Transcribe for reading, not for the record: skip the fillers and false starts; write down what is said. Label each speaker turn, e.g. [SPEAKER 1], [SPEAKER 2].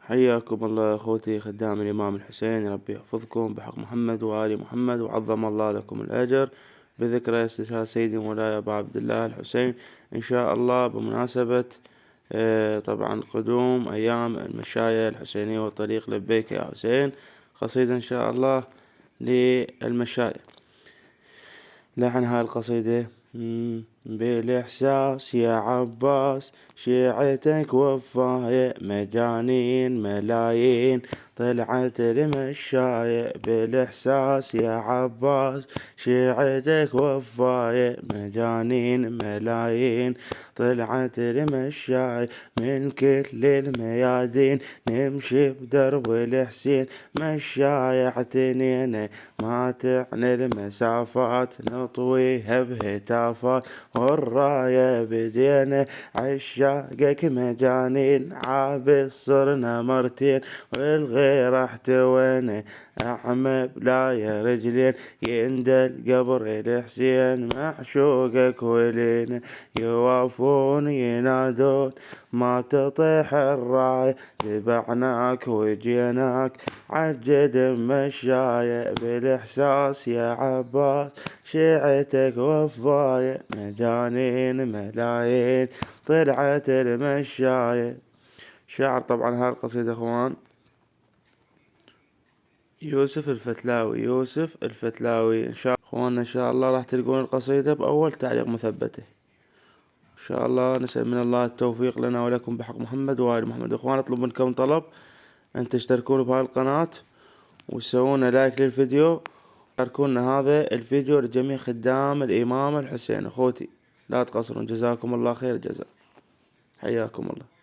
[SPEAKER 1] حياكم الله يا أخوتي خدام الإمام الحسين، ربي يحفظكم بحق محمد وآل محمد، وعظم الله لكم الأجر بذكرى استشهاد سيدي مولاي أبا عبد الله الحسين إن شاء الله بمناسبة طبعا قدوم أيام المشاية الحسينية وطريق لبيك يا حسين. قصيدة إن شاء الله للمشاية. لحن هاي القصيدة: بالإحساس يا عباس شيعتك وفاية، مجانين ملايين طلعت المشاية. بالإحساس يا عباس شيعتك وفاية، مجانين ملايين طلعت المشاية. من كل الميادين نمشي بدرب الحسين، مشاية اعتنينا ما تعني المسافات، نطويها بهتافات والراية بدينا. عشاقك مجانين عابس صرنا مرتين، والغير احتوينا أعمى بلا يا رجلين. يندل قبر الحسين معشوقك ولينا، يوافون ينادون ما تطيح الراية. ذبحناك وجيناك عجد مشاية، بالإحساس يا عباس شيعتك وفاية، مجانين ملايين طلعت المشاية. شعر طبعا هاي القصيدة اخوان يوسف الفتلاوي. يوسف الفتلاوي. ان شاء الله اخواننا ان شاء الله راح تلقون القصيدة باول تعليق مثبته ان شاء الله. نسأل من الله التوفيق لنا ولكم بحق محمد وآل محمد. اخوان اطلب منكم طلب ان تشتركون بهاي القناة وتسوون لايك للفيديو، شاركونا هذا الفيديو لجميع خدام الإمام الحسين. أخوتي لا تقصرون، جزاكم الله خير الجزاء، حياكم الله.